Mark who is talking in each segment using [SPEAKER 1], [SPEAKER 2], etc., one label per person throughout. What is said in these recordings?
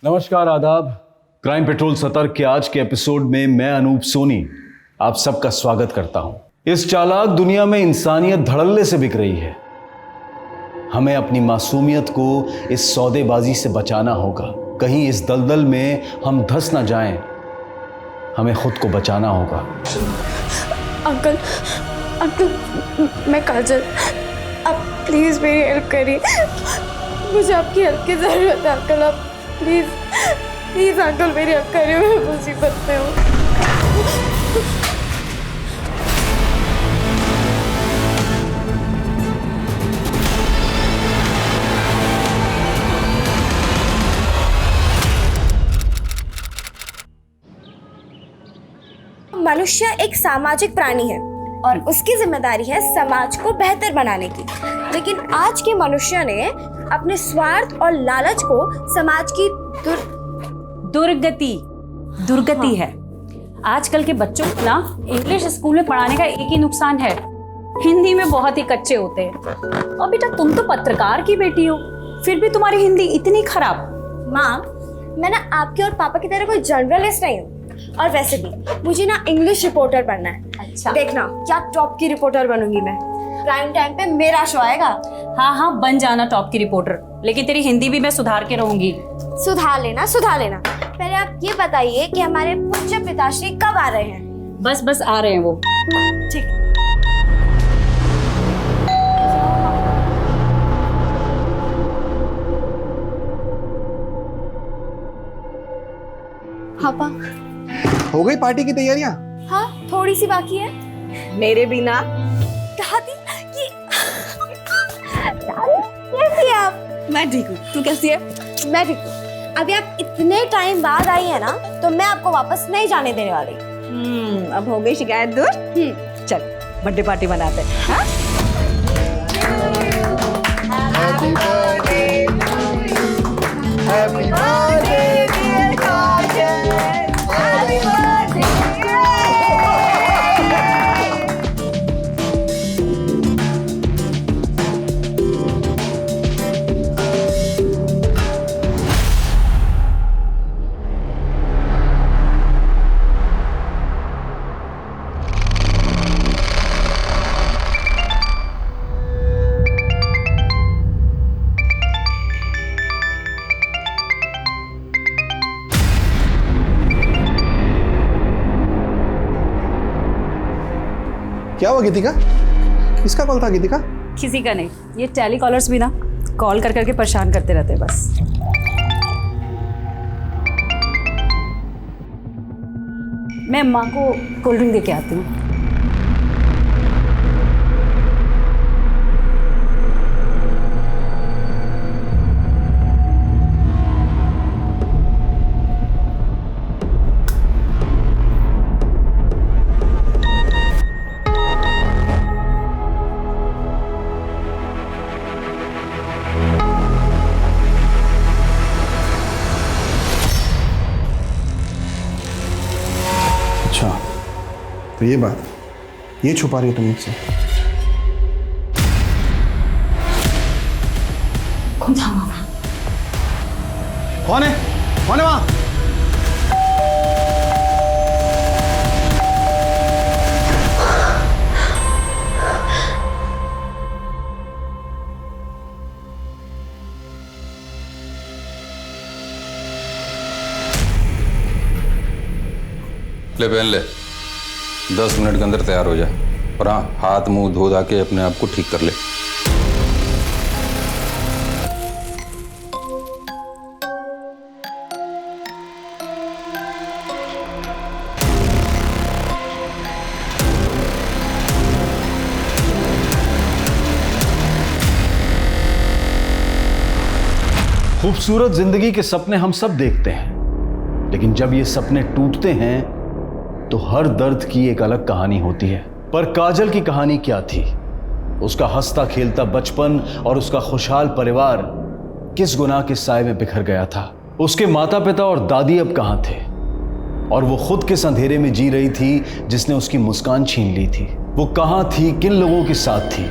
[SPEAKER 1] नमस्कार, आदाब। Crime petrol सतर्क के आज के एपिसोड में मैं अनूप सोनी आप सबका स्वागत करता हूं। इस चालाक दुनिया में इंसानियत धड़ल्ले से बिक रही है। हमें अपनी मासूमियत को इस सौदेबाजी से बचाना होगा। कहीं इस दलदल में हम धंस ना जाएं। हमें खुद को बचाना होगा।
[SPEAKER 2] अंकल मैं काजल, आप प्लीज़ मेरी हेल्प करिए। मुझे आपकी हेल्प की ज़रूरत है अंकल। आप प्लीज़ अंकल मेरी हेल्प करिए, मैं मुसीबत में हूँ।
[SPEAKER 3] मनुष्य एक सामाजिक प्राणी है और उसकी जिम्मेदारी है समाज को बेहतर बनाने की। लेकिन आज के मनुष्य ने अपने स्वार्थ और लालच को समाज की
[SPEAKER 4] दुर्गति है। आजकल के बच्चों को ना इंग्लिश स्कूल में पढ़ाने का एक ही नुकसान है, हिंदी में बहुत ही कच्चे होते हैं। और बेटा तुम तो पत्रकार की बेटी हो, फिर भी तुम्हारी हिंदी इतनी खराब।
[SPEAKER 3] माँ, मैं ना आपके और पापा की तरह कोई जर्नलिस्ट नहीं हूँ। और वैसे भी मुझे ना इंग्लिश रिपोर्टर बनना है।
[SPEAKER 4] अच्छा।
[SPEAKER 3] देखना क्या टॉप की रिपोर्टर बनूंगी मैं। प्राइम टाइम पे मेरा शो आएगा।
[SPEAKER 4] हाँ बन जाना टॉप की रिपोर्टर, लेकिन तेरी हिंदी भी मैं सुधार के रहूंगी।
[SPEAKER 3] सुधार लेना। पहले आप ये बताइए कि हमारे पूज्य पिताश्री कब आ रहे हैं?
[SPEAKER 4] बस आ रहे हैं वो।
[SPEAKER 3] ठीक। पापा।
[SPEAKER 5] हो गई पार्टी की तैयारियां?
[SPEAKER 3] हाँ, थोड़ी सी बाकी है।
[SPEAKER 2] मेरे बिना
[SPEAKER 3] दादी, ये कैसी है आप?
[SPEAKER 2] मैं ठीक हूँ, तू कैसी है?
[SPEAKER 3] मैं ठीक हूँ। अभी आप इतने टाइम बाद आई है ना, तो मैं आपको वापस नहीं जाने देने वाली।
[SPEAKER 2] अब हो गई शिकायत दूर। चल बर्थडे पार्टी मनाते हैं। हाँ?
[SPEAKER 5] Happy birthday, dear Kajal. Happy birthday. क्या हुआ गीतिका? किसका कॉल था गीतिका?
[SPEAKER 4] किसी का नहीं, ये टेलीकॉलर्स भी ना कॉल कर करके परेशान करते रहते हैं बस। मैं माँ को कोल्ड ड्रिंक दे के आती हूँ।
[SPEAKER 5] अच्छा, तो ये बात, ये छुपा रही हो तुम मुझसे? कौन है वहां?
[SPEAKER 6] ले पहन ले, 10 मिनट के अंदर तैयार हो जा। और हाँ, हाथ मुंह धो धा के अपने आप को ठीक कर ले।
[SPEAKER 1] खूबसूरत जिंदगी के सपने हम सब देखते हैं, लेकिन जब ये सपने टूटते हैं तो हर दर्द की एक अलग कहानी होती है। पर काजल की कहानी क्या थी? उसका हंसता खेलता बचपन और उसका खुशहाल परिवार किस गुनाह के साए में बिखर गया था? उसके माता पिता और दादी अब कहां थे? और वो खुद किस अंधेरे में जी रही थी जिसने उसकी मुस्कान छीन ली थी? वो कहां थी, किन लोगों के साथ थी?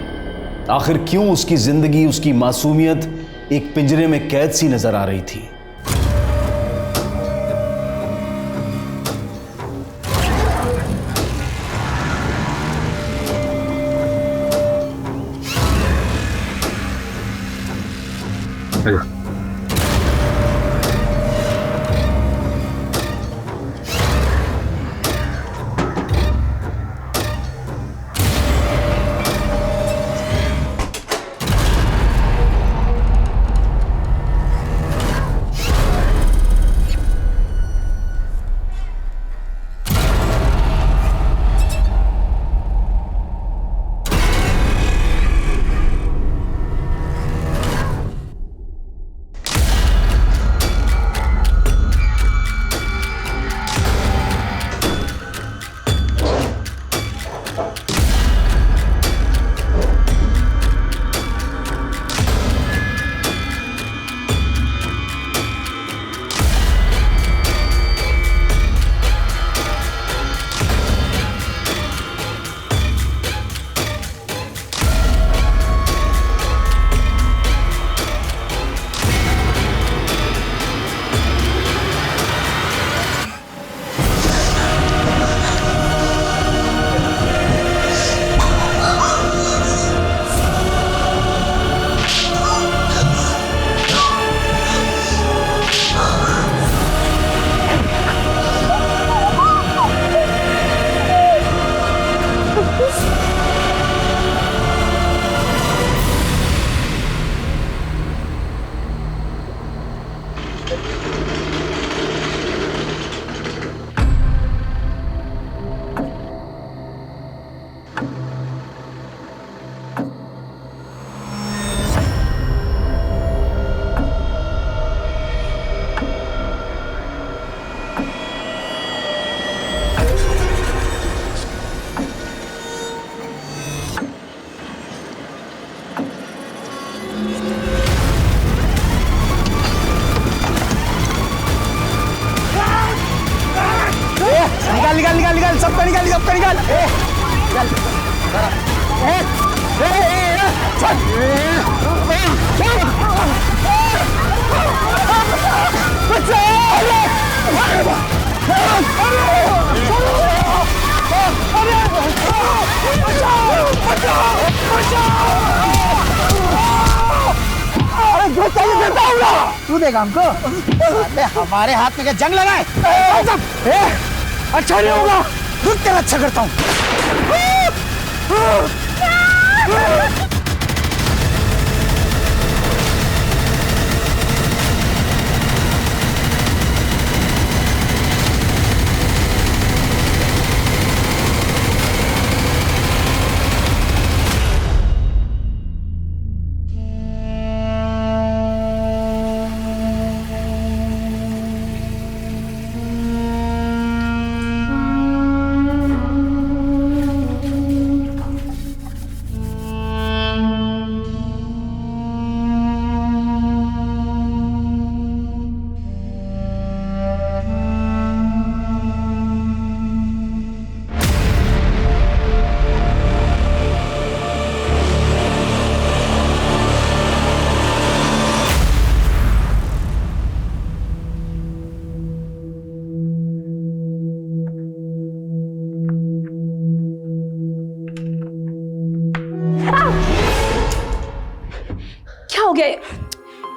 [SPEAKER 1] आखिर क्यों उसकी जिंदगी, उसकी मासूमियत एक पिंजरे में कैद सी नजर आ रही थी?
[SPEAKER 7] निकाल सबका निकाल तू देगा हमको हमारे हाथ में क्या जंग लगाए। अच्छा नहीं होगा, रुक तेरा अच्छा करता हूँ।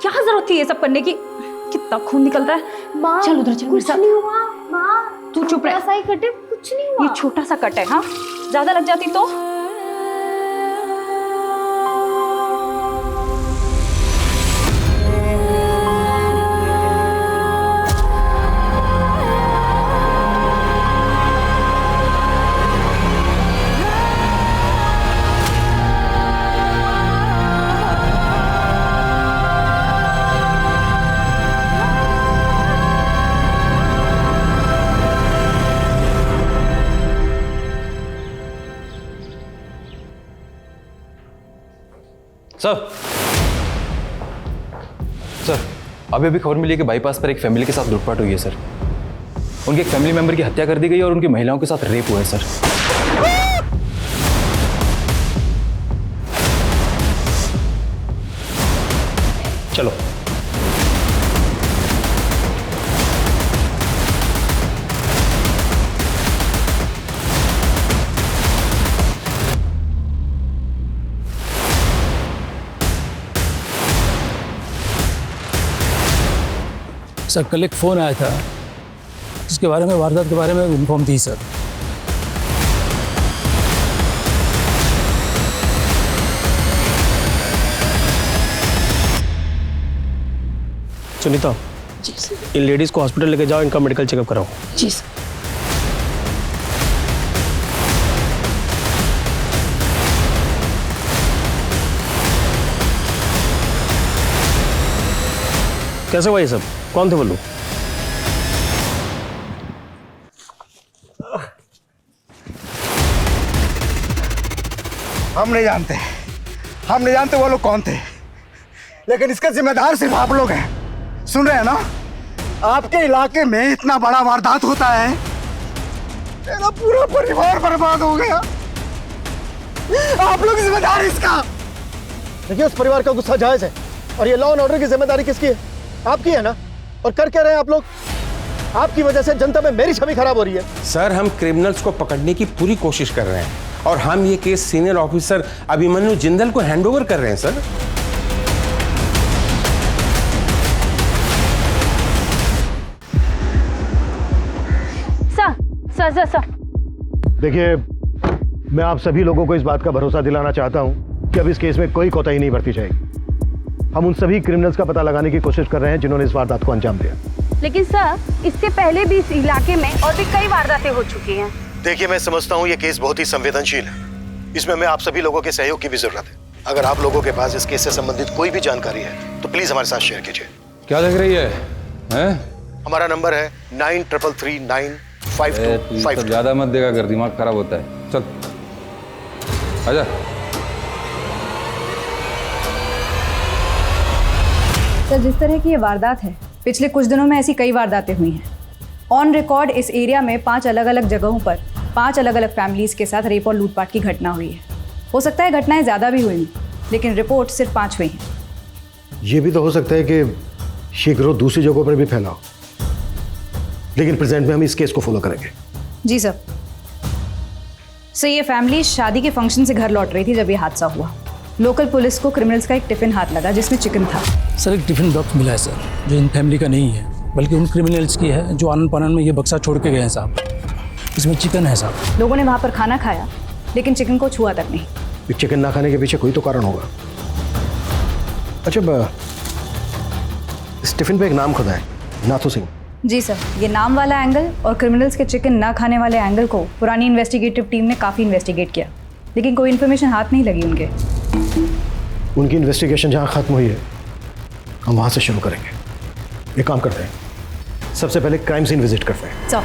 [SPEAKER 4] क्या जरूरत थी ये सब करने की? कितना खून निकल रहा है।
[SPEAKER 2] माँ
[SPEAKER 4] चल उधर चल।
[SPEAKER 2] कुछ नहीं हुआ माँ,
[SPEAKER 4] तू चुप रह।
[SPEAKER 2] ऐसा ही कटे, कुछ नहीं हुआ।
[SPEAKER 4] ये छोटा सा कट है, हाँ ज्यादा लग जाती तो।
[SPEAKER 8] सर अभी अभी खबर मिली है कि बाईपास पर एक फैमिली के साथ लूटपाट हुई है सर। उनके एक फैमिली मेंबर की हत्या कर दी गई और उनकी महिलाओं के साथ रेप हुआ है सर। चलो
[SPEAKER 9] सर कल एक फ़ोन आया था जिसके बारे में, वारदात के बारे में इन्फॉर्म थी सर। सुनीता, इन लेडीज़ को हॉस्पिटल लेके जाओ, इनका मेडिकल चेकअप कराओ।
[SPEAKER 2] जी सर।
[SPEAKER 9] कैसे हुआ ये सब? कौन थे बोलो?
[SPEAKER 7] हम नहीं जानते वो लोग कौन थे, लेकिन इसका जिम्मेदार सिर्फ आप लोग हैं। सुन रहे हैं ना? आपके इलाके में इतना बड़ा वारदात होता है, मेरा पूरा परिवार बर्बाद हो गया। आप लोग जिम्मेदार इसका।
[SPEAKER 5] देखिए उस परिवार का गुस्सा जायज है और ये लॉ एंड ऑर्डर की जिम्मेदारी किसकी है? आपकी है ना। और कर क्या रहे हैं आप लोग? आपकी वजह से जनता में मेरी छवि खराब हो रही है।
[SPEAKER 10] सर हम क्रिमिनल्स को पकड़ने की पूरी कोशिश कर रहे हैं और हम ये case senior officer Abhimanyu Jindal को हैंडओवर कर रहे हैं सर।
[SPEAKER 4] सर
[SPEAKER 5] देखिए मैं आप सभी लोगों को इस बात का भरोसा दिलाना चाहता हूं कि अब इस केस में कोई कोताही नहीं बरती जाएगी। हम उन सभी क्रिमिनल्स का पता लगाने की कोशिश कर रहे हैं जिन्होंने इस वारदात को अंजाम दिया।
[SPEAKER 4] लेकिन सर इससे पहले भी इस इलाके में और भी कई वारदातें हो चुकी हैं।
[SPEAKER 5] देखिए, मैं समझता हूँ ये केस बहुत ही संवेदनशील है। इसमें हमें आप सभी लोगों के सहयोग की भी जरूरत है। अगर आप लोगों के पास इस केस से संबंधित कोई भी जानकारी है तो प्लीज हमारे साथ शेयर कीजिए।
[SPEAKER 6] क्या देख रही है हैं?
[SPEAKER 5] हमारा नंबर है 93395252।
[SPEAKER 6] ज्यादा मत देगा कर, दिमाग खराब होता है। चल आजा।
[SPEAKER 11] सर, जिस तरह की ये वारदात है, पिछले कुछ दिनों में ऐसी कई वारदातें हुई हैं। ऑन रिकॉर्ड इस एरिया में 5 अलग अलग जगहों पर 5 अलग अलग फैमिलीज के साथ रेप और लूटपाट की घटना हुई है। हो सकता है घटनाएं ज़्यादा भी हुई, लेकिन रिपोर्ट सिर्फ 5 हुई हैं।
[SPEAKER 5] ये भी तो हो सकता है कि ये गिरोह दूसरी जगहों पर भी फैला हो, लेकिन प्रेजेंट में हम इस केस को फॉलो करेंगे।
[SPEAKER 11] जी सर। ये फैमिली शादी के फंक्शन से घर लौट रही थी जब ये हादसा हुआ। लोकल पुलिस को क्रिमिनल्स का एक टिफिन हाथ लगा जिसमें चिकन था।
[SPEAKER 9] सर, एक टिफिन बॉक्स मिला है सर, जो इन फैमिली का नहीं है, बल्कि उन क्रिमिनल्स की है जो आनंद पानन में ये बक्सा छोड़ के गए हैं साहब। इसमें चिकन है साहब।
[SPEAKER 11] लोगों ने वहाँ पर खाना खाया, लेकिन चिकन को छुआ तक नहीं।
[SPEAKER 5] चिकन ना खाने के पीछे कोई तो कारण होगा। अच्छा, इस टिफिन पे एक नाम खुदा है, नाथू सिंह।
[SPEAKER 11] जी सर, ये नाम वाला एंगल और क्रिमिनल्स के चिकन ना खाने वाले एंगल को पुरानी इन्वेस्टिगेटिव टीम ने काफ़ी इन्वेस्टिगेट किया, लेकिन कोई इन्फॉर्मेशन हाथ नहीं लगी उनके।
[SPEAKER 5] उनकी इन्वेस्टिगेशन जहाँ खत्म हुई है, हम वहाँ से शुरू करेंगे। एक काम करते हैं, सबसे पहले क्राइम सीन विजिट करते हैं।
[SPEAKER 11] चलो।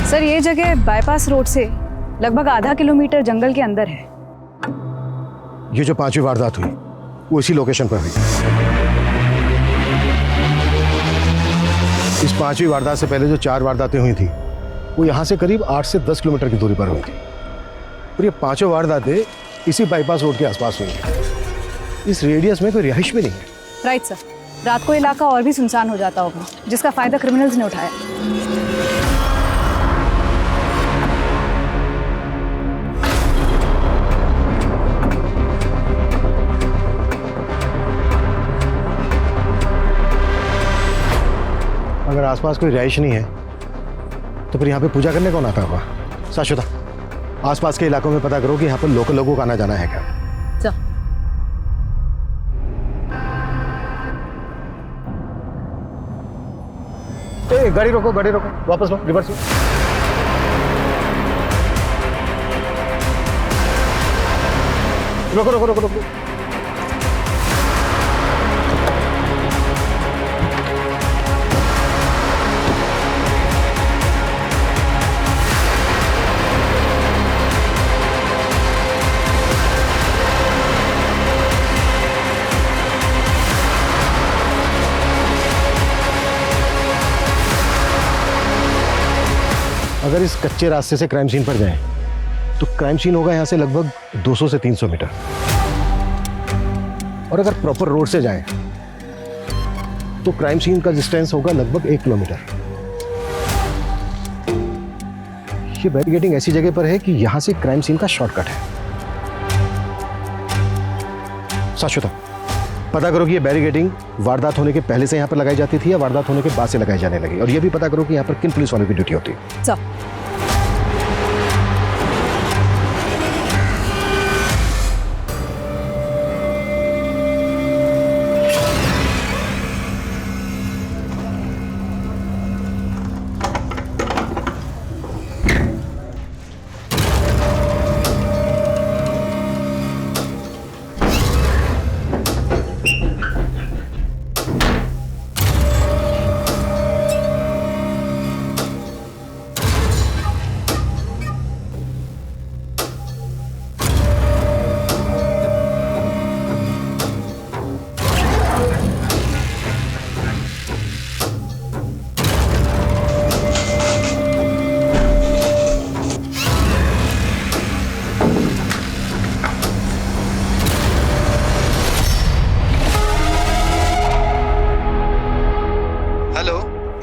[SPEAKER 11] सर, ये जगह बाईपास रोड से लगभग आधा किलोमीटर जंगल के अंदर है।
[SPEAKER 5] ये जो 5वीं वारदात हुई वो इसी लोकेशन पर हुई। इस 5वीं वारदात से पहले जो 4 वारदातें हुई थी वो यहाँ से करीब 8 से 10 किलोमीटर की दूरी पर हुई थी, और ये 5 वारदातें इसी बाईपास रोड के आसपास हुई हैं। इस रेडियस में कोई रिहाइश भी नहीं है।
[SPEAKER 11] Right sir. रात को इलाका और भी सुनसान हो जाता होगा, जिसका फायदा क्रिमिनल्स ने उठाया।
[SPEAKER 5] अगर आसपास कोई रिहाइश नहीं है तो फिर यहाँ पे पूजा करने कौन आता होगा? शाश्वता, आसपास के इलाकों में पता करो कि यहाँ पर लोकल लोगों का आना जाना है क्या। गाड़ी रोको, गाड़ी रोको, वापस लो, रिवर्स लो। रोको रोको रोको रोको। अगर इस कच्चे रास्ते से क्राइम सीन पर जाएं तो क्राइम सीन होगा यहाँ से लगभग 200 से 300 मीटर, और अगर प्रॉपर रोड से जाएं तो क्राइम सीन का डिस्टेंस होगा लगभग 1 किलोमीटर। ये बैरिकेडिंग ऐसी जगह पर है कि यहाँ से क्राइम सीन का शॉर्टकट है। शाश्वता, पता करो कि ये बैरिकेडिंग वारदात होने के पहले से यहाँ पर लगाई जाती थी या वारदात होने के बाद से लगाई जाने लगी, और ये भी पता करो कि यहाँ पर किन पुलिस वालों की ड्यूटी होती है।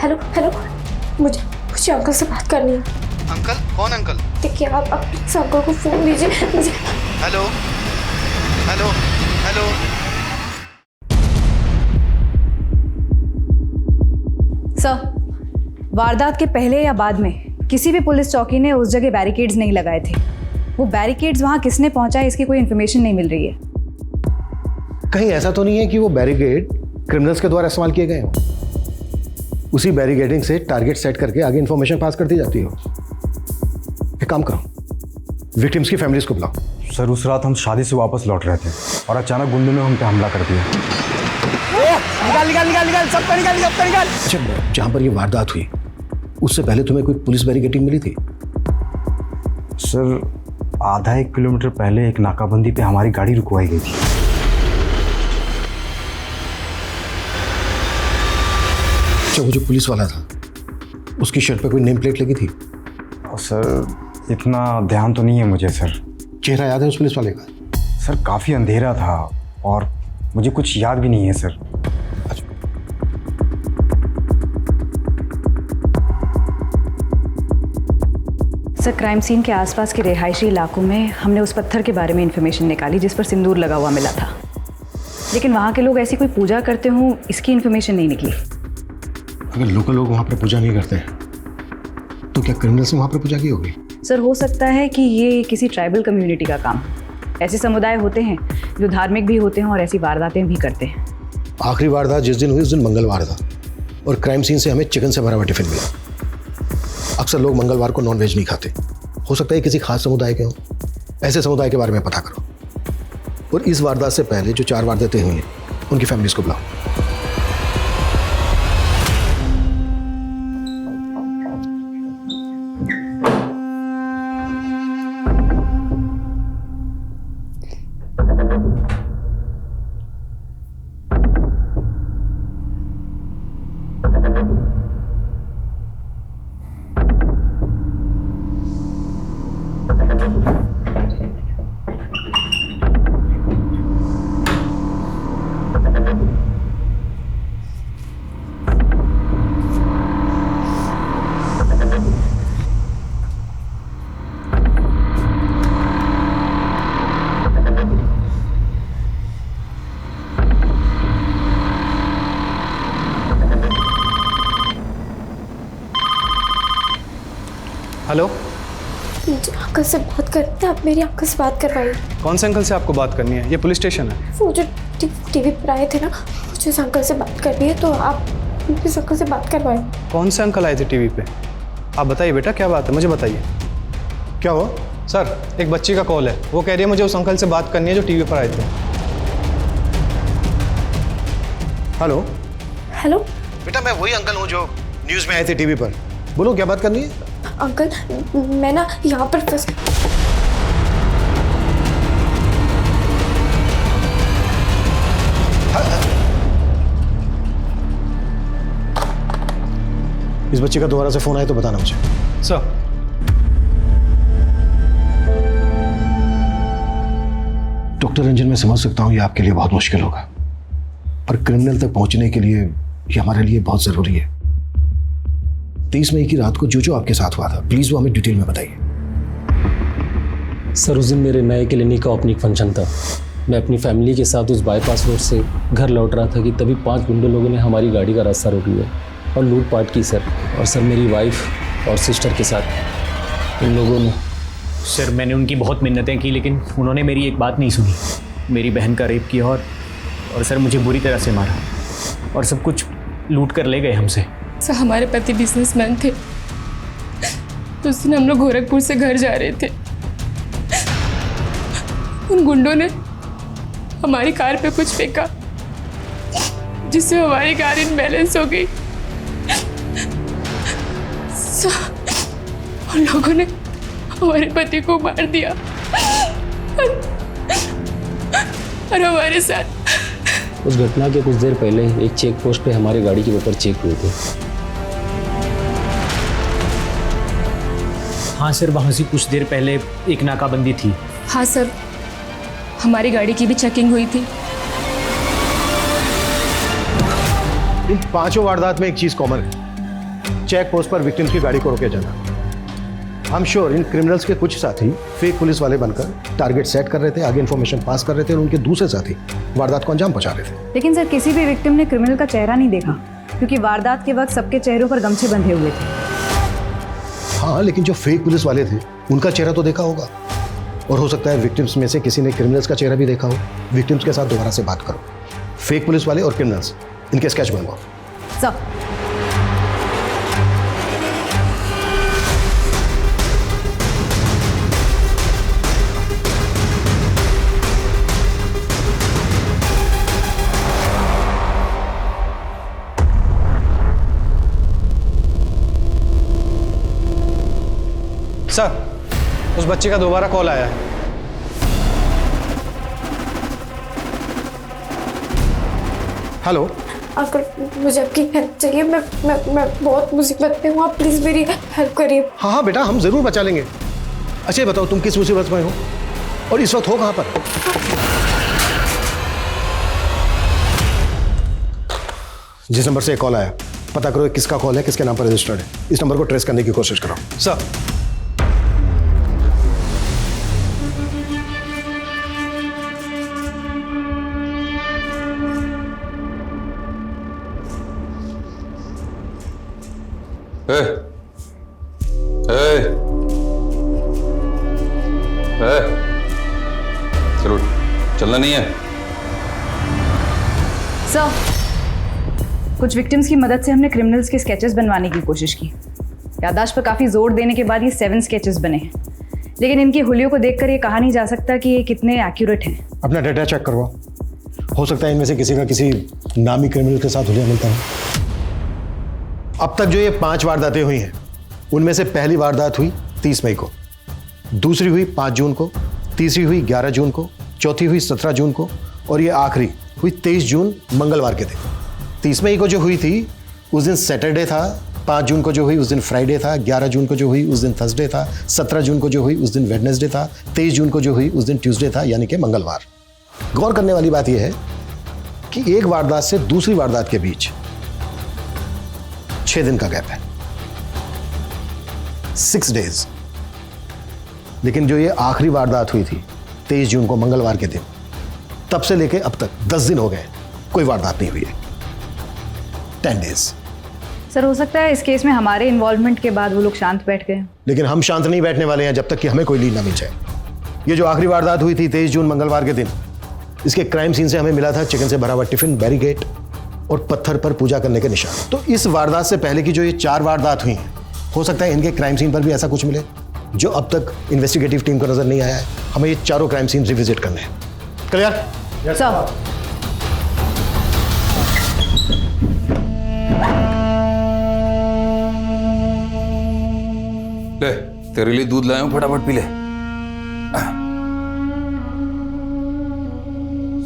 [SPEAKER 2] हेलो हेलो, मुझे अंकल से बात करनी है।
[SPEAKER 5] अंकल? कौन अंकल?
[SPEAKER 2] देखिए आप प्लीज अंकल को फोन दीजिए मुझे।
[SPEAKER 5] Hello hello hello.
[SPEAKER 11] सर, वारदात के पहले या बाद में किसी भी पुलिस चौकी ने उस जगह बैरिकेड्स नहीं लगाए थे। वो बैरिकेड्स वहां किसने पहुंचाए इसकी कोई इन्फॉर्मेशन नहीं मिल रही है।
[SPEAKER 5] कहीं ऐसा तो नहीं है कि वो बैरिकेड क्रिमिनल्स के द्वारा इस्तेमाल किए गए हो? उसी बैरिकेडिंग से टारगेट सेट करके आगे इंफॉर्मेशन पास कर दी जाती हो। एक काम करो, विक्टिम्स की फैमिलीज को बुलाओ।
[SPEAKER 12] सर उस रात हम शादी से वापस लौट रहे थे और अचानक गुंडों ने हम पे हमला कर दिया।
[SPEAKER 7] निकाल सबका निकाल।
[SPEAKER 5] अच्छा, जहां पर ये वारदात हुई उससे पहले तुम्हें कोई पुलिस बैरिकेडिंग मिली थी?
[SPEAKER 12] सर आधा 1 किलोमीटर पहले एक नाकाबंदी पे हमारी गाड़ी रुकवाई गई थी।
[SPEAKER 5] अच्छा, वो जो पुलिस वाला था उसकी शर्ट पे कोई नेम प्लेट लगी थी?
[SPEAKER 12] सर इतना ध्यान तो नहीं है मुझे सर।
[SPEAKER 5] चेहरा याद है उस पुलिस वाले का?
[SPEAKER 12] सर काफ़ी अंधेरा था और मुझे कुछ याद भी नहीं है सर।
[SPEAKER 11] सर, क्राइम सीन के आसपास के रिहायशी इलाकों में हमने उस पत्थर के बारे में इंफॉर्मेशन निकाली जिस पर सिंदूर लगा हुआ मिला था, लेकिन वहाँ के लोग ऐसी कोई पूजा करते हों इसकी इंफॉर्मेशन नहीं निकली।
[SPEAKER 5] अगर लोकल लोग वहाँ पर पूजा नहीं करते तो क्या क्रिमिनल्स ने वहाँ पर पूजा की होगी?
[SPEAKER 11] सर, हो सकता है कि ये किसी ट्राइबल कम्युनिटी का काम। ऐसे समुदाय होते हैं जो धार्मिक भी होते हैं और ऐसी वारदातें भी करते हैं।
[SPEAKER 5] आखिरी वारदात जिस दिन हुई उस दिन मंगलवार था और क्राइम सीन से हमें चिकन से भरा हुआ टिफिन मिला। अक्सर लोग मंगलवार को नॉनवेज नहीं खाते। हो सकता है किसी खास समुदाय के हों। ऐसे समुदाय के बारे में पता करो और इस वारदात से पहले जो 4 वारदातें हुई हैं उनकी फैमिलीज को बुलाओ।
[SPEAKER 13] हेलो,
[SPEAKER 2] मुझे अंकल से बात करनी है, आप मेरी अंकल से बात करवाइए।
[SPEAKER 13] कौन से अंकल से आपको बात करनी है? ये पुलिस स्टेशन है।
[SPEAKER 2] वो जो टीवी पर आए थे ना, मुझे उस अंकल से बात करनी है, तो आप उस अंकल से बात करवाएं।
[SPEAKER 13] कौन से अंकल आए थे टीवी पे? आप बताइए बेटा, क्या बात है, मुझे बताइए।
[SPEAKER 5] क्या हुआ?
[SPEAKER 13] सर, एक बच्ची का कॉल है, वो कह रही है मुझे उस अंकल से बात करनी है जो टीवी पर आए थे।
[SPEAKER 5] हेलो
[SPEAKER 2] हेलो
[SPEAKER 5] बेटा, मैं वही अंकल हूँ जो न्यूज़ में आए थे टीवी पर। बोलो, क्या बात करनी है?
[SPEAKER 2] अंकल, मैं ना यहाँ पर फंस।
[SPEAKER 5] इस बच्चे का दोबारा से फोन आए तो बताना मुझे।
[SPEAKER 13] सर,
[SPEAKER 5] डॉक्टर रंजन, मैं समझ सकता हूँ ये आपके लिए बहुत मुश्किल होगा, पर क्रिमिनल तक पहुंचने के लिए ये हमारे लिए बहुत जरूरी है। 23 मई की रात को जो आपके साथ हुआ था, प्लीज वो हमें डिटेल में बताइए।
[SPEAKER 9] सर, उस दिन मेरे नए क्लिनिक का ओपनिंग फंक्शन था। मैं अपनी फैमिली के साथ उस बाईपास रोड से घर लौट रहा था कि तभी 5 गुंडे लोगों ने हमारी गाड़ी का रास्ता रोक लिया और लूटपाट की सर। और सर, मेरी वाइफ और सिस्टर के साथ इन लोगों ने।
[SPEAKER 14] सर, मैंने उनकी बहुत मिन्नतें की लेकिन उन्होंने मेरी एक बात नहीं सुनी। मेरी बहन का रेप किया और सर मुझे बुरी तरह से मारा और सब कुछ लूट कर ले गए हमसे।
[SPEAKER 15] सर, हमारे पति बिजनेसमैन थे, तो उस दिन हम लोग गोरखपुर से घर जा रहे थे। उन गुंडों ने हमारी कार पे कुछ फेंका जिससे हमारी कार इनबैलेंस हो गई। उन लोगों ने हमारे पति को मार दिया और हमारे साथ।
[SPEAKER 9] उस घटना के कुछ देर पहले एक चेक पोस्ट पे हमारी गाड़ी के पेपर चेक हुए थे।
[SPEAKER 14] हाँ सर, वहाँ से कुछ देर पहले एक नाकाबंदी थी।
[SPEAKER 15] हाँ सर, हमारी गाड़ी की भी चेकिंग हुई थी।
[SPEAKER 5] इन 5 वारदात में एक चीज कॉमन है, चेक पोस्ट पर विक्टिम्स की गाड़ी को रोके जाना। हम श्योर इन क्रिमिनल्स के कुछ साथी फेक पुलिस वाले बनकर टारगेट सेट कर रहे थे, आगे इन्फॉर्मेशन पास कर रहे थे और उनके दूसरे साथी वारदात को अंजाम पहुंचा रहे थे।
[SPEAKER 11] लेकिन सर किसी भी विक्टिम ने क्रिमिनल का चेहरा नहीं देखा, क्योंकि वारदात के वक्त सबके चेहरों पर गमछे बंधे हुए थे।
[SPEAKER 5] हाँ, लेकिन जो फेक पुलिस वाले थे उनका चेहरा तो देखा होगा, और हो सकता है विक्टिम्स में से किसी ने क्रिमिनल्स का चेहरा भी देखा हो। विक्टिम्स के साथ दोबारा से बात करो, फेक पुलिस वाले और क्रिमिनल्स, इनके स्केच बनवाओ।
[SPEAKER 11] सर
[SPEAKER 13] सर, उस बच्चे का दोबारा कॉल आया है।
[SPEAKER 5] हेलो
[SPEAKER 2] अंकल, मुझे आपकी हेल्प चाहिए। मैं बहुत मुसीबत में हूँ, आप प्लीज़ मेरी हेल्प करिए।
[SPEAKER 5] हाँ हाँ बेटा, हम जरूर बचा लेंगे। अच्छा बताओ, तुम किस मुसीबत में हो और इस वक्त हो कहाँ पर? जिस नंबर से कॉल आया, पता करो किसका कॉल है, किसके नाम पर रजिस्टर्ड है। इस नंबर को ट्रेस करने की कोशिश करो।
[SPEAKER 13] सर
[SPEAKER 6] चलो, चलना नहीं है।
[SPEAKER 11] सर, कुछ विक्टिम्स की मदद से हमने क्रिमिनल्स के स्केचेस बनवाने की कोशिश की। याददाश्त पर काफ़ी जोर देने के बाद ये 7 स्केचेस बने हैं, लेकिन इनकी हुलियों को देखकर ये कहा नहीं जा सकता कि ये कितने एक्यूरेट हैं।
[SPEAKER 5] अपना डेटा चेक करवाओ, हो सकता है इनमें से किसी का किसी नामी क्रिमिनल के साथ हुलिया मिलता है। अब तक जो ये 5 वारदातें हुई हैं, उनमें से पहली वारदात हुई 30 मई को, दूसरी हुई 5 जून को, तीसरी हुई 11 जून को, चौथी हुई 17 जून को और ये आखिरी हुई 23 जून मंगलवार के दिन। 30 मई को जो हुई थी उस दिन सैटरडे था, 5 जून को जो हुई उस दिन फ्राइडे था, 11 जून को जो हुई उस दिन थर्सडे था, 17 जून को जो हुई उस दिन वेडनेसडे था, 23 जून को जो हुई उस दिन ट्यूसडे था, यानी कि मंगलवार। गौर करने वाली बात यह है कि एक वारदात से दूसरी वारदात के बीच 6 दिन का गैप है, 6 डेज। लेकिन जो ये आखिरी वारदात हुई थी 23 जून को मंगलवार के दिन, तब से लेके अब तक 10 दिन हो गए, कोई वारदात नहीं हुई है। 10 डेज।
[SPEAKER 11] सर, हो सकता है इस केस में हमारे इन्वॉल्वमेंट के बाद वो लोग शांत बैठ गए।
[SPEAKER 5] लेकिन हम शांत नहीं बैठने वाले हैं जब तक कि हमें कोई लीड ना मिल जाए। ये जो आखिरी वारदात हुई थी 23 जून मंगलवार के दिन, इसके क्राइम सीन से हमें मिला था चिकन से भरा हुआ टिफिन, बैरिकेड और पत्थर पर पूजा करने के निशान। तो इस वारदात से पहले की जो ये 4 वारदात हुई हैं, हो सकता है इनके क्राइम सीन पर भी ऐसा कुछ मिले जो अब तक इन्वेस्टिगेटिव टीम को नजर नहीं आया है। हमें ये चारों क्राइम सीन रिविजिट करने हैं। क्लियर?
[SPEAKER 11] सर,
[SPEAKER 6] ले, तेरे लिए दूध लाया हूं, फटाफट पी ले।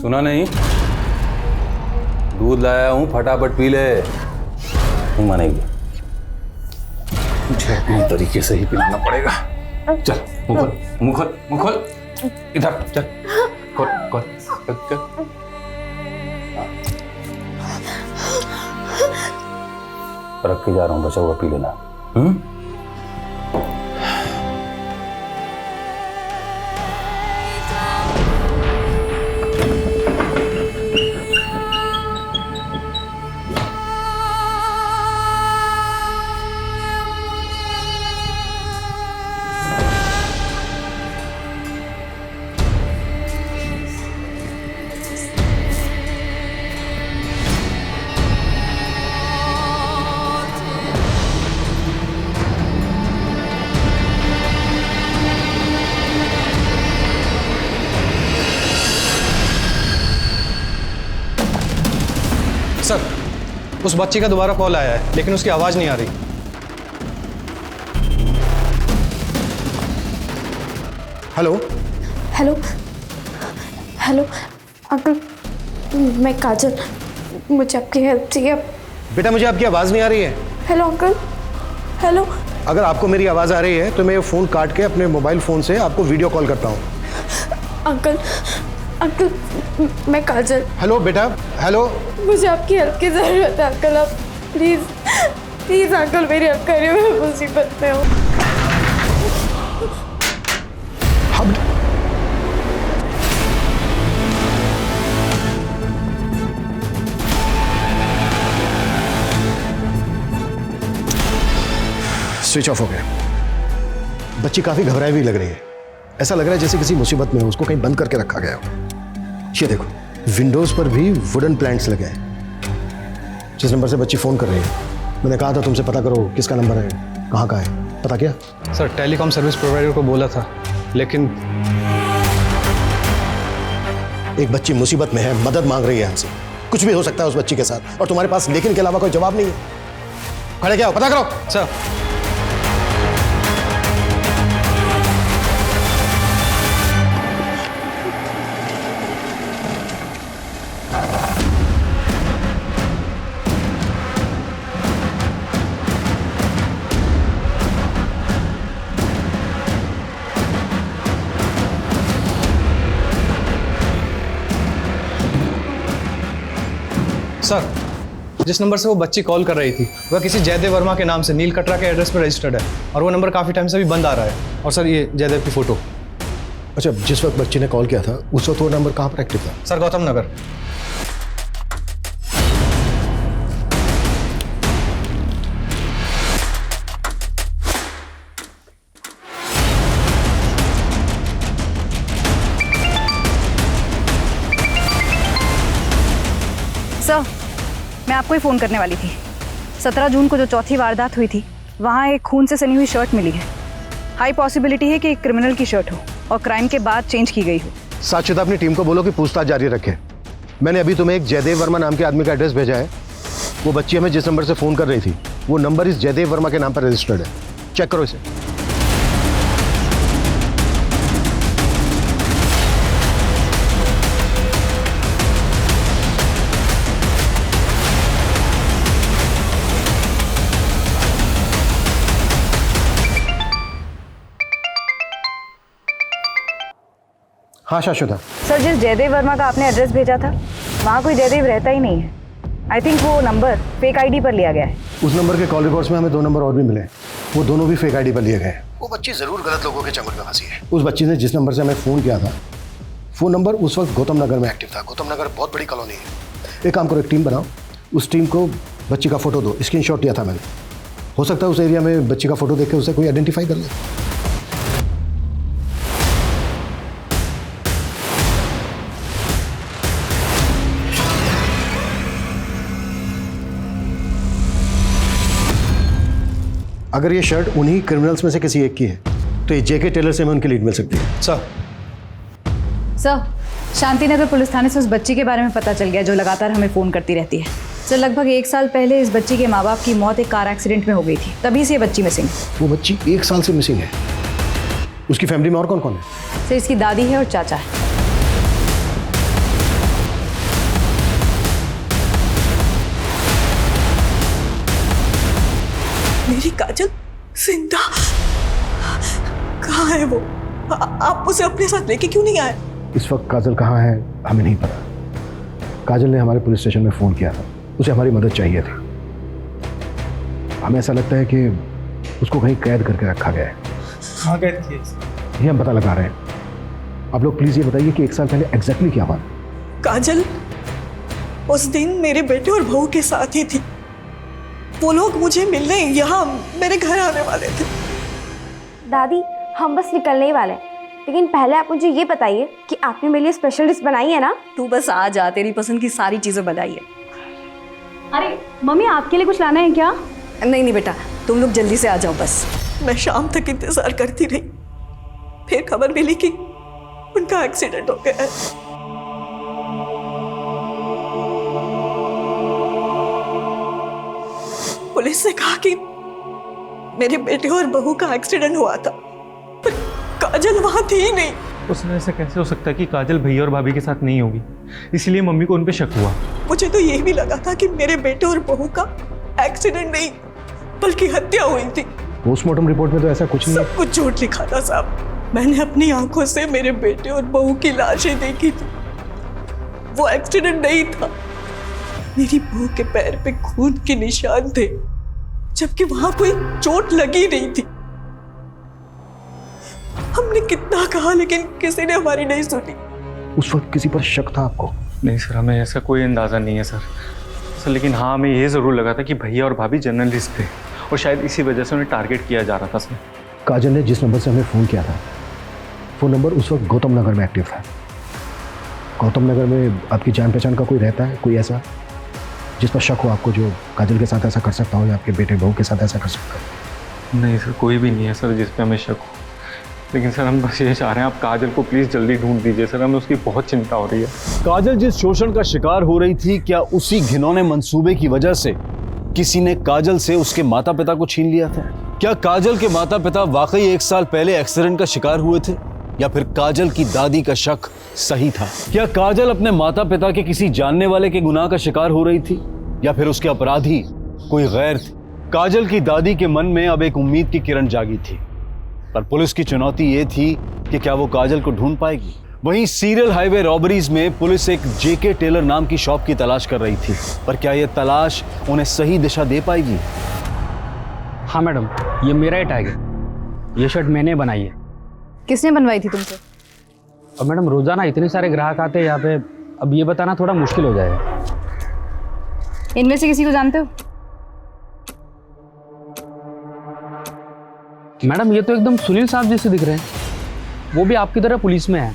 [SPEAKER 6] सुना नहीं? दूध लाया हूं, फटाफट पी ले। नहीं मानेगी, मुझे अपने तरीके से ही पिलाना पड़ेगा। चल, मुंह खोल, मुंह खोल, मुंह खोल। इधर चल, खोल, खोल, चल। रख के जा रहा हूं, बचा हुआ पी लेना।
[SPEAKER 13] सर, उस बच्ची का दोबारा कॉल आया है, लेकिन उसकी आवाज़ नहीं आ रही।
[SPEAKER 5] हेलो
[SPEAKER 2] हेलो हेलो अंकल, मैं काजल, मुझे आपकी हेल्प चाहिए।
[SPEAKER 5] बेटा, मुझे आपकी आवाज़ नहीं आ रही है।
[SPEAKER 2] Hello uncle, hello.
[SPEAKER 5] अगर आपको मेरी आवाज़ आ रही है तो मैं फ़ोन काट के अपने मोबाइल फ़ोन से आपको वीडियो कॉल करता हूँ।
[SPEAKER 2] अंकल, अंकल, मैं काजल।
[SPEAKER 5] हेलो बेटा, हेलो।
[SPEAKER 2] मुझे आपकी हेल्प की ज़रूरत है अंकल, आप प्लीज़ प्लीज अंकल मेरी हेल्प करिए, मैं मुसीबत में हूँ।
[SPEAKER 5] स्विच ऑफ हो गया। बच्ची काफी घबराई हुई लग रही है। ऐसा लग रहा है जैसे किसी मुसीबत में हो, उसको कहीं बंद करके रखा गया हो। ये देखो, विंडोज पर भी वुडन प्लैंक्स लगे हैं। जिस नंबर से बच्ची फोन कर रही है, मैंने कहा था तुमसे पता करो किसका नंबर है, कहाँ का है। पता किया?
[SPEAKER 13] सर टेलीकॉम सर्विस प्रोवाइडर को बोला था, लेकिन
[SPEAKER 5] एक बच्ची मुसीबत में है, मदद मांग रही है हमसे। कुछ भी हो सकता है उस बच्ची के साथ, और तुम्हारे पास लेकिन के अलावा कोई जवाब नहीं है। खड़े क्या हो, पता करो।
[SPEAKER 13] सर सर जिस नंबर से वो बच्ची कॉल कर रही थी वह किसी जयदेव वर्मा के नाम से नील कटरा के एड्रेस पर रजिस्टर्ड है, और वो नंबर काफ़ी टाइम से भी बंद आ रहा है। और सर ये जयदेव की फ़ोटो।
[SPEAKER 5] अच्छा, जिस वक्त बच्ची ने कॉल किया था उस वक्त वो नंबर कहाँ पर एक्टिव था?
[SPEAKER 13] सर गौतम नगर।
[SPEAKER 11] सर मैं आपको ही फ़ोन करने वाली थी। 17 जून को जो चौथी वारदात हुई थी, वहाँ एक खून से सनी हुई शर्ट मिली है। हाई पॉसिबिलिटी है कि एक क्रिमिनल की शर्ट हो और क्राइम के बाद चेंज की गई हो।
[SPEAKER 5] साक्षिता अपनी टीम को बोलो कि पूछताछ जारी रखे। मैंने अभी तुम्हें एक जयदेव वर्मा नाम के आदमी का एड्रेस भेजा है। वो बच्ची हमें जिस नंबर से फ़ोन कर रही थी, वो नंबर इस जयदेव वर्मा के नाम पर रजिस्टर्ड है। चेक करो इसे। हाँ शाश्वता।
[SPEAKER 11] सर जिस जयदेव वर्मा का आपने एड्रेस भेजा था, वहाँ कोई जयदेव रहता ही नहीं है। आई थिंक वो नंबर फेक आईडी पर लिया गया है।
[SPEAKER 5] उस नंबर के कॉल रिकॉर्ड्स में हमें 2 नंबर और भी मिले, वो दोनों भी फेक आईडी पर लिए गए। वो बच्ची जरूर गलत लोगों के चंगुल में फंसी है। उस बच्ची ने जिस नंबर से हमें फ़ोन किया था, वो नंबर उस वक्त गौतम नगर में एक्टिव था। गौतम नगर बहुत बड़ी कॉलोनी है। एक काम करो, एक टीम बनाओ, उस टीम को बच्ची का फोटो दो। स्क्रीनशॉट लिया था मैंने, हो सकता है उस एरिया में बच्ची का फोटो देख के उसे कोई आइडेंटिफाई कर ले। अगर ये शर्ट उन्हीं क्रिमिनल्स में से किसी एक की है, तो ये जेके टेलर से हमें उनकी लीड मिल सकती है।
[SPEAKER 11] सर शांति नगर पुलिस थाने से उस बच्ची के बारे में पता चल गया जो लगातार हमें फ़ोन करती रहती है। सर लगभग 1 साल पहले इस बच्ची के माँ बाप की मौत एक कार एक्सीडेंट में हो गई थी, तभी से ये बच्ची मिसिंग है।
[SPEAKER 5] वो बच्ची 1 साल से मिसिंग है। उसकी फैमिली में और कौन कौन है?
[SPEAKER 11] सर इसकी दादी है और चाचा है।
[SPEAKER 16] मेरी काजल जिंदा कहाँ है वो? आप उसे अपने साथ लेके क्यों नहीं आए?
[SPEAKER 5] इस वक्त काजल कहाँ है हमें नहीं पता। काजल ने हमारे पुलिस स्टेशन में फ़ोन किया था, उसे हमारी मदद चाहिए थी। हमें ऐसा लगता है कि उसको कहीं कैद करके रखा गया है।
[SPEAKER 13] कहाँ कैद किए?
[SPEAKER 5] ये हम पता लगा रहे हैं। आप लोग प्लीज़ ये बताइए कि 1 साल पहले एग्जैक्टली क्या हुआ?
[SPEAKER 16] काजल उस दिन मेरे बेटे और बहू के साथ ही थी। वो लोग मुझे मिलने यहाँ मेरे घर आने वाले थे।
[SPEAKER 3] दादी हम बस निकलने ही वाले हैं, लेकिन पहले आप मुझे ये बताइए कि आपने मेरे लिए स्पेशल डिश बनाई है ना?
[SPEAKER 11] तू बस आ जा, तेरी पसंद की सारी चीज़ें बनाई है। अरे मम्मी आपके लिए कुछ लाना है क्या?
[SPEAKER 16] नहीं बेटा, तुम लोग जल्दी से आ जाओ बस। मैं शाम तक इंतजार करती रही, फिर खबर मिली कि उनका एक्सीडेंट हो गया है। पुलिस ने कहा कि मेरे बेटे और बहू का एक्सीडेंट हुआ था, पर काजल वहां थी ही नहीं।
[SPEAKER 17] उसने ऐसा कैसे हो सकता है कि काजल भैया और भाभी के साथ नहीं होगी? इसलिए मम्मी को उन पे शक हुआ।
[SPEAKER 16] मुझे तो यही भी लगा था कि मेरे बेटे और बहू का एक्सीडेंट नहीं बल्कि हत्या हुई थी।
[SPEAKER 5] पोस्टमार्टम रिपोर्ट में तो ऐसा कुछ नहीं।
[SPEAKER 16] सब कुछ झूठ लिखा था साहब। मैंने अपनी आंखों से मेरे बेटे और बहू की लाशें देखी थी। वो एक्सीडेंट नहीं था। मेरी बहू के पैर पे खून के निशान थे, जबकि वहां कोई चोट लगी नहीं थी। हमने कितना कहा लेकिन किसी ने हमारी नहीं सुनी।
[SPEAKER 5] उस वक्त किसी पर शक था आपको?
[SPEAKER 17] नहीं सर, हमें ऐसा कोई अंदाज़ा नहीं है सर। लेकिन हाँ, हमें ये ज़रूर लगा था कि भैया और भाभी जर्नलिस्ट थे और शायद इसी वजह से उन्हें टारगेट किया जा रहा था सर।
[SPEAKER 5] काजल ने जिस नंबर से हमें फ़ोन किया था वो नंबर उस वक्त गौतम नगर में एक्टिव था। गौतम नगर में आपकी जान पहचान का कोई रहता है, कोई ऐसा जिस पर शक हो आपको, जो काजल के साथ ऐसा कर सकता हो या आपके बेटे बहू के साथ ऐसा कर सकता हो?
[SPEAKER 17] नहीं सर, कोई भी नहीं है सर जिस पे हमें शक हो। लेकिन सर हम बस ये चाह रहे हैं आप काजल को प्लीज़ जल्दी ढूंढ दीजिए सर, हमें उसकी बहुत चिंता हो रही है।
[SPEAKER 1] काजल जिस शोषण का शिकार हो रही थी, क्या उसी घिनौने मंसूबे की वजह से किसी ने काजल से उसके माता पिता को छीन लिया था? क्या काजल के माता पिता वाकई 1 साल पहले एक्सीडेंट का शिकार हुए थे, या फिर काजल की दादी का शक सही था? क्या काजल अपने माता पिता के किसी जानने वाले के गुनाह का शिकार हो रही थी, या फिर उसके अपराधी कोई गैर थे? काजल की दादी के मन में अब एक उम्मीद की किरण जागी थी, पर पुलिस की चुनौती ये थी कि क्या वो काजल को ढूंढ पाएगी। वहीं सीरियल हाईवे रॉबरीज में पुलिस एक जेके टेलर नाम की शॉप की तलाश कर रही थी, पर क्या यह तलाश उन्हें सही दिशा दे पाएगी?
[SPEAKER 18] हाँ मैडम, ये मेरा ही टैग है। ये शर्ट मैंने बनाई है।
[SPEAKER 11] किसने बनवाई थी तुमसे?
[SPEAKER 18] और मैडम रोजाना इतने सारे ग्राहक आते हैं यहाँ पे, अब ये बताना थोड़ा मुश्किल हो जाएगा।
[SPEAKER 11] इनमें से किसी को जानते हो?
[SPEAKER 18] मैडम ये तो एकदम सुनील साहब जैसे दिख रहे हैं। वो भी आपकी तरह पुलिस में है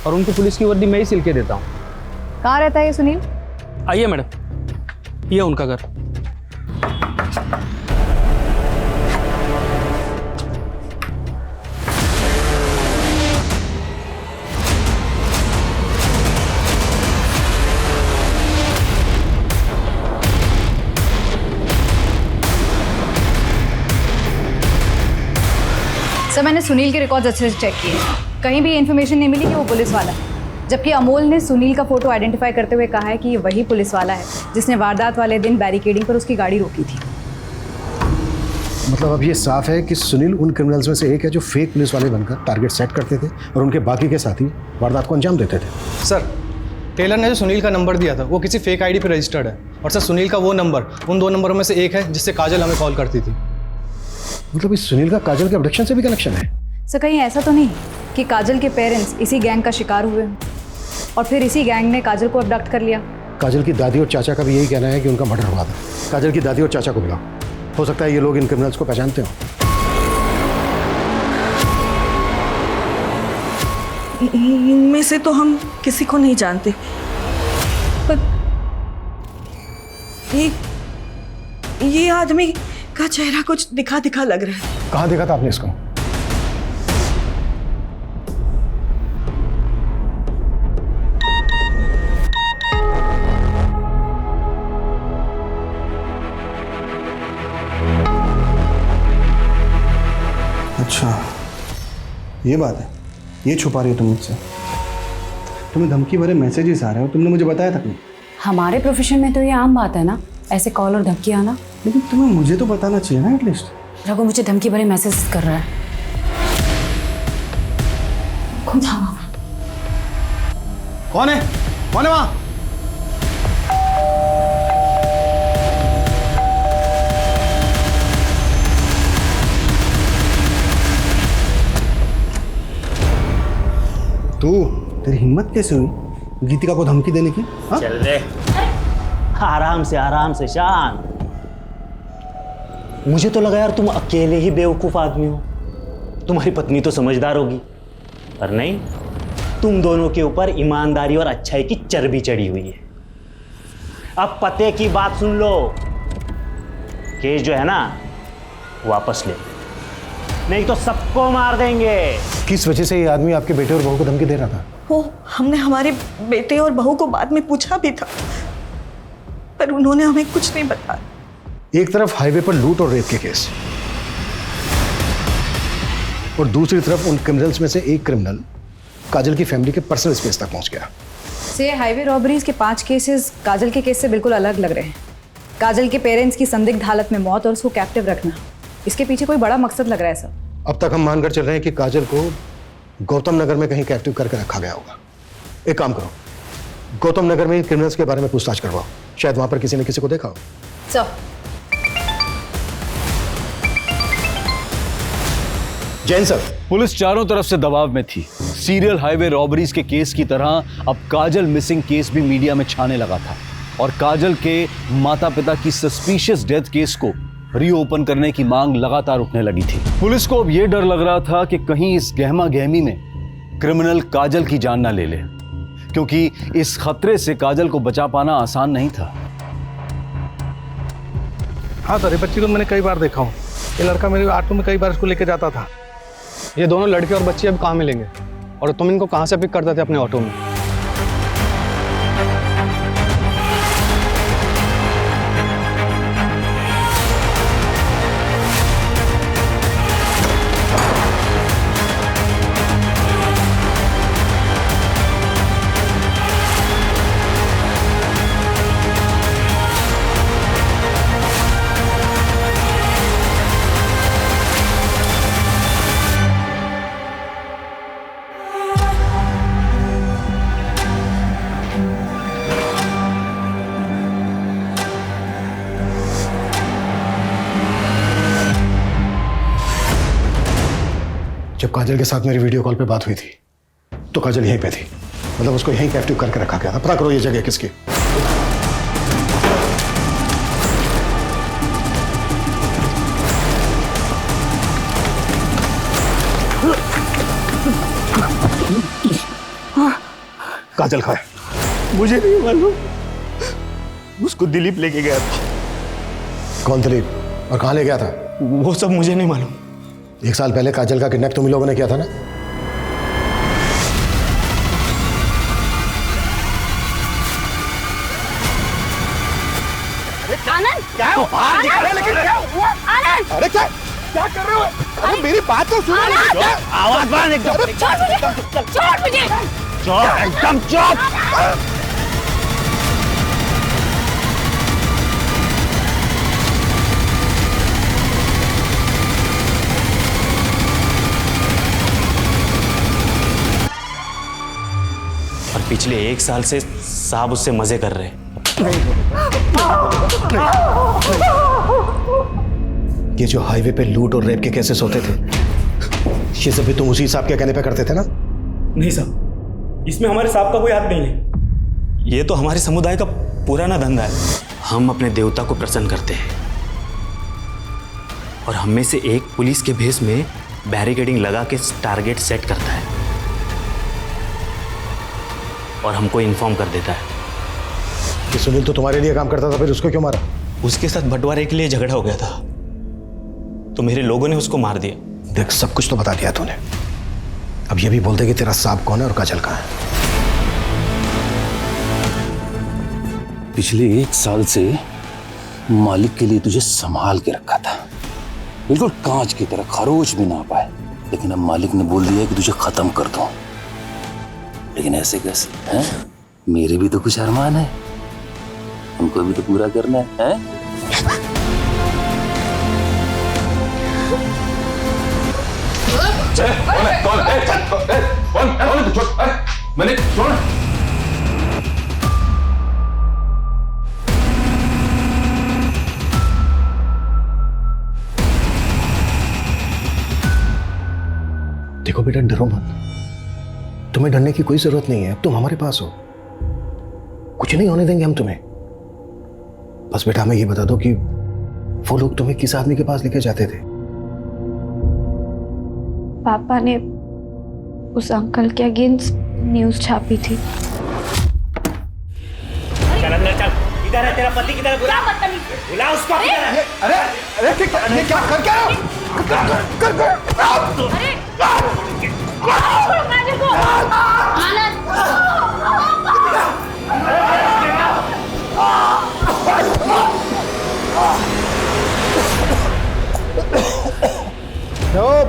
[SPEAKER 18] और उनको पुलिस की वर्दी मैं ही सिल के देता हूँ।
[SPEAKER 11] कहाँ रहता है ये सुनील?
[SPEAKER 18] आइए मैडम, ये उनका घर।
[SPEAKER 11] सर मैंने सुनील के रिकॉर्ड्स अच्छे से चेक किए, कहीं भी इन्फॉर्मेशन नहीं मिली कि वो पुलिस वाला है। जबकि अमोल ने सुनील का फोटो आइडेंटिफाई करते हुए कहा है कि ये वही पुलिस वाला है जिसने वारदात वाले दिन बैरिकेडिंग पर उसकी गाड़ी रोकी थी।
[SPEAKER 5] मतलब अब ये साफ है कि सुनील उन क्रिमिनल्स में से एक है जो फेक पुलिस वाले बनकर टारगेट सेट करते थे और उनके बाकी के साथी वारदात को अंजाम देते थे।
[SPEAKER 13] सर टेलर ने जो सुनील का नंबर दिया था वो किसी फेक आईडी पे रजिस्टर्ड है, और सर सुनील का वो नंबर उन 2 नंबरों में से एक है जिससे काजल हमें कॉल करती थी।
[SPEAKER 5] मतलब इस सुनील का काजल के अबडक्शन से भी कनेक्शन है?
[SPEAKER 11] सर कहीं ऐसा तो नहीं कि काजल के पेरेंट्स इसी गैंग का शिकार हुए हों और फिर इसी गैंग ने काजल को अबडक्ट कर लिया?
[SPEAKER 5] काजल की दादी और चाचा का भी यही कहना है कि उनका मर्डर हुआ था। काजल की दादी और चाचा को बुलाओ, हो सकता है ये लोग इन क्रिमिनल्स को पहचानते हो।
[SPEAKER 16] इनमें से तो हम किसी को नहीं जानते, पर ये आदमी का चेहरा कुछ दिखा दिखा लग रहा है।
[SPEAKER 5] कहाँ देखा था आपने इसको?
[SPEAKER 12] अच्छा ये बात है, ये छुपा रही हो तुम मुझसे? तुम्हें धमकी भरे मैसेजेस आ रहे हो, तुमने मुझे बताया तक नहीं।
[SPEAKER 4] हमारे प्रोफेशन में तो ये आम बात है ना, ऐसे कॉल और धमकी आना।
[SPEAKER 12] लेकिन तुम्हें मुझे तो बताना चाहिए ना एटलीस्ट।
[SPEAKER 4] रघु मुझे धमकी भरे मैसेज कर रहा है।
[SPEAKER 7] कौन है? कौन है वहां?
[SPEAKER 12] तू, तेरी हिम्मत कैसे हुई गीतिका को धमकी देने की? हा?
[SPEAKER 19] चल रे, आराम से शांत। मुझे तो लगा यार तुम अकेले ही बेवकूफ आदमी हो, तुम्हारी पत्नी तो समझदार होगी, पर नहीं, तुम दोनों के ऊपर ईमानदारी और अच्छाई की चर्बी चढ़ी हुई है। अब पते की बात सुन लो, केस जो है ना वापस ले, नहीं तो सबको मार देंगे।
[SPEAKER 5] किस वजह से ये आदमी आपके बेटे और बहू को धमकी दे रहा था?
[SPEAKER 16] वो हमने हमारे बेटे और बहू को बाद में पूछा भी था, पर उन्होंने हमें कुछ नहीं बताया।
[SPEAKER 5] एक तरफ हाईवे पर लूट और रेप के केस, और दूसरी तरफ उन क्रिमिनल्स में से एक क्रिमिनल काजल की फैमिली के पर्सनल स्पेस तक पहुंच गया।
[SPEAKER 11] से हाईवे रॉबरीज के 5 केसेस काजल के केस से बिल्कुल अलग लग रहे हैं। काजल के पेरेंट्स की संदिग्ध हालत में मौत और उसको कैप्टिव रखना, इसके पीछे कोई बड़ा मकसद लग रहा है सर।
[SPEAKER 5] अब तक हम मानकर चल रहे हैं कि काजल को गौतम नगर में कहीं कैप्टिव करके रखा गया होगा। एक काम करो, गौतम नगर में क्रिमिनल्स के बारे में पूछताछ करवाओ, शायद वहां पर किसी ने किसी को देखा हो।
[SPEAKER 11] Sir
[SPEAKER 5] Jain sir.
[SPEAKER 1] पुलिस चारों तरफ से दबाव में थी। सीरियल हाईवे रॉबरीज के केस की तरह अब काजल मिसिंग केस भी मीडिया में छाने लगा था और काजल के माता पिता की सस्पिशियस डेथ केस को रीओपन करने की मांग लगातार उठने लगी थी। पुलिस को अब यह डर लग रहा था कि कहीं इस गहमा गहमी में क्रिमिनल काजल की जान ना ले ले, क्योंकि इस खतरे से काजल को बचा पाना आसान नहीं था।
[SPEAKER 12] हाँ सर, ये बच्ची को मैंने कई बार देखा हूँ। ये लड़का मेरे ऑटो में कई बार इसको लेके जाता था।
[SPEAKER 13] ये दोनों लड़के और बच्चे अब कहाँ मिलेंगे और तुम इनको कहाँ से पिक करते थे अपने ऑटो में?
[SPEAKER 5] जब काजल के साथ मेरी वीडियो कॉल पे बात हुई थी तो काजल यहीं पे थी, मतलब उसको यहीं कैप्टिव करके रखा गया था। पता करो ये जगह किसकी। काजल कहाँ है?
[SPEAKER 19] मुझे नहीं मालूम, उसको दिलीप लेके गया था।
[SPEAKER 5] कौन दिलीप और कहाँ ले गया था?
[SPEAKER 19] वो सब मुझे नहीं मालूम।
[SPEAKER 5] 1 साल पहले काजल का किडनैप तुम लोगों ने किया था ना?
[SPEAKER 3] आनंद,
[SPEAKER 7] क्या है? बाहर दिखा रहे लेकिन क्या हुआ?
[SPEAKER 3] आनंद,
[SPEAKER 7] अरे क्या कर रहे हो? अरे मेरी बात तो सुनो।
[SPEAKER 19] आवाज बांध एकदम।
[SPEAKER 3] छोड़ मुझे, छोड़ मुझे।
[SPEAKER 19] चुप, एकदम चुप। और पिछले 1 साल से साहब उससे मजे कर रहे हैं।
[SPEAKER 5] ये जो हाईवे पे लूट और रेप के केसेस होते थे, ये सब भी तुम उसी साहब के कहने पे करते थे ना?
[SPEAKER 19] नहीं साहब, इसमें हमारे साहब का कोई हाथ नहीं है। ये तो हमारे समुदाय का पुराना धंधा है। हम अपने देवता को प्रसन्न करते हैं और हम में से एक पुलिस के भेष में बैरिकेडिंग लगा के टारगेट सेट करता है और हमको इन्फॉर्म कर देता है।
[SPEAKER 5] कि सुनील तो तुम्हारे लिए काम करता था, फिर उसको क्यों मारा?
[SPEAKER 19] उसके साथ बंटवारे के लिए झगड़ा हो गया था तो मेरे लोगों ने उसको मार दिया।
[SPEAKER 5] देख, सब कुछ तो बता दिया तूने, अब ये भी बोल दे कि तेरा सांप कौन है और काजल कहाँ है।
[SPEAKER 20] पिछले 1 साल से मालिक के लिए तुझे संभाल के रखा था, बिल्कुल कांच की तरह, खरोच भी ना पाए, लेकिन अब मालिक ने बोल दिया कि तुझे खत्म कर दूं। लेकिन ऐसे कैसे हैं? मेरे भी तो कुछ अरमान है, उनको भी तो पूरा करना है, हैं?
[SPEAKER 6] मैंने
[SPEAKER 5] देखो बेटा, डरो मत, तुम्हें डरने की कोई जरूरत नहीं है। अब तुम हमारे पास हो, कुछ नहीं होने देंगे हम तुम्हें। बस बेटा हमें ये बता दो कि वो लोग तुम्हें किस आदमी के पास लेके जाते थे?
[SPEAKER 2] पापा ने उस अंकल के अगेंस्ट न्यूज़ छापी थी।
[SPEAKER 19] चल अंदर चल। किधर है तेरा पति? किधर है? बुला उसको।
[SPEAKER 7] अरे अरे ये क्या कर क्या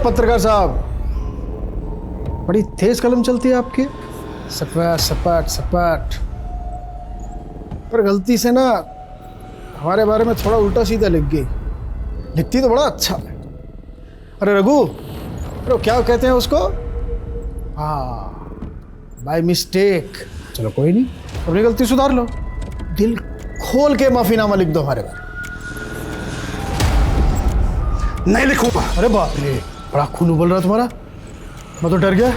[SPEAKER 12] पत्रकार साहब, बड़ी तेज कलम चलती है आपकी। सपाट सपाट सपाट, पर गलती से ना हमारे बारे में थोड़ा उल्टा सीधा लिख गई। लिखती तो बड़ा अच्छा है। अरे रघु, अरे क्या कहते हैं उसको? हाँ, बाय मिस्टेक। चलो कोई नहीं, अपनी गलती सुधार लो। दिल खोल के माफीनामा लिख दो हमारे बारे।
[SPEAKER 7] नहीं लिखूंगा।
[SPEAKER 12] अरे बाप रे, बड़ा खून उबल रहा तुम्हारा, मैं तो डर गया।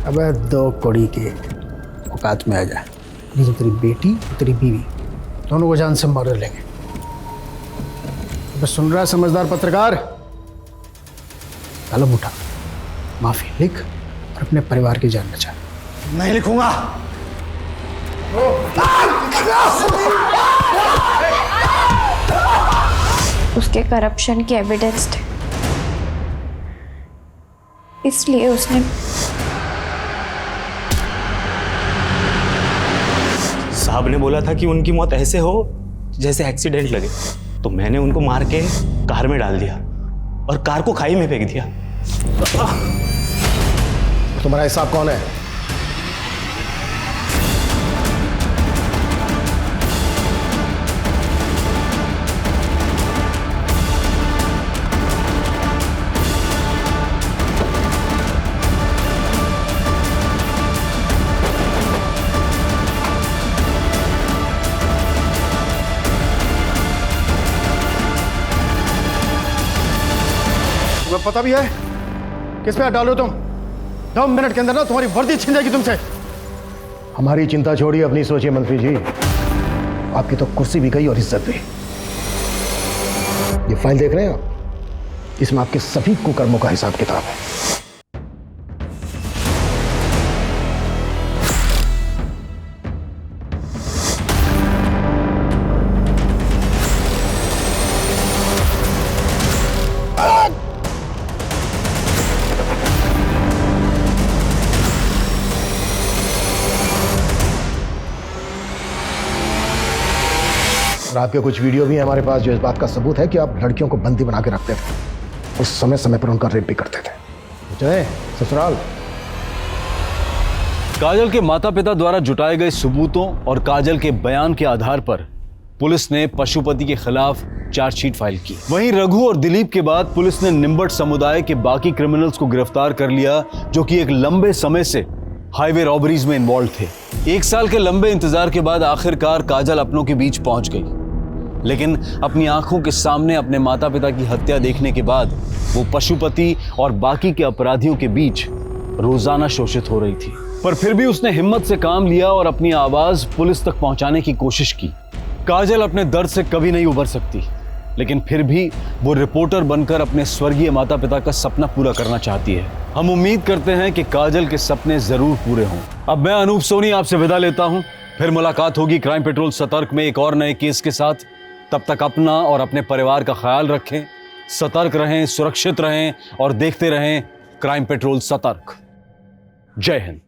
[SPEAKER 12] अबे 2 कौड़ी के औकात में आ जा, नहीं तो तेरी बेटी और तेरी बीवी दोनों को जान से मार लेंगे। अबे सुन रहा है समझदार पत्रकार, कलम उठा, माफी लिख और अपने परिवार की जान बचा।
[SPEAKER 7] नहीं लिखूंगा।
[SPEAKER 2] उसके करप्शन की एविडेंस थे, इसलिए उसने
[SPEAKER 19] साहब ने बोला था कि उनकी मौत ऐसे हो जैसे एक्सीडेंट लगे, तो मैंने उनको मार के कार में डाल दिया और कार को खाई में फेंक दिया।
[SPEAKER 5] तुम्हारा हिसाब कौन है?
[SPEAKER 12] तुम्हें पता भी है किस पे हाथ डालो तुम? 2 मिनट के अंदर ना तुम्हारी वर्दी छिन जाएगी तुमसे।
[SPEAKER 5] हमारी चिंता छोड़िए, अपनी सोचिए मंत्री जी। आपकी तो कुर्सी भी गई और इज्जत भी। ये फाइल देख रहे हैं आप, इसमें आपके सभी कुकर्मों का हिसाब किताब है। और आपके कुछ वीडियो भी हैं हमारे पास जो इस बात का सबूत है कि आप लड़कियों को बंदी बना के रखते थे और समय समय पर उनका रेप भी करते थे। जय ससुराल।
[SPEAKER 1] काजल के माता पिता द्वारा जुटाए गए सबूतों और काजल के बयान के आधार पर पुलिस ने पशुपति के खिलाफ चार्जशीट फाइल की। वहीं रघु और दिलीप के बाद पुलिस ने निम्बट समुदाय के बाकी क्रिमिनल्स को गिरफ्तार कर लिया जो कि एक लंबे समय से हाईवे रॉबरीज में इन्वॉल्व थे। 1 साल के लंबे इंतजार के बाद आखिरकार काजल अपनों के बीच पहुंच गई, लेकिन अपनी आंखों के सामने अपने माता पिता की हत्या देखने के बाद वो पशुपति और बाकी के अपराधियों के बीच रोजाना शोषित हो रही थी। पर फिर भी उसने हिम्मत से काम लिया और अपनी आवाज पुलिस तक पहुंचाने की कोशिश की। काजल अपने दर्द से कभी नहीं उबर सकती, लेकिन फिर भी वो रिपोर्टर बनकर अपने स्वर्गीय माता पिता का सपना पूरा करना चाहती है। हम उम्मीद करते हैं कि काजल के सपने जरूर पूरे हों। अब मैं अनूप सोनी आपसे विदा लेता हूं, फिर मुलाकात होगी क्राइम पेट्रोल सतर्क में एक और नए केस के साथ। तब तक अपना और अपने परिवार का ख्याल रखें, सतर्क रहें, सुरक्षित रहें और देखते रहें क्राइम पेट्रोल सतर्क। जय हिंद।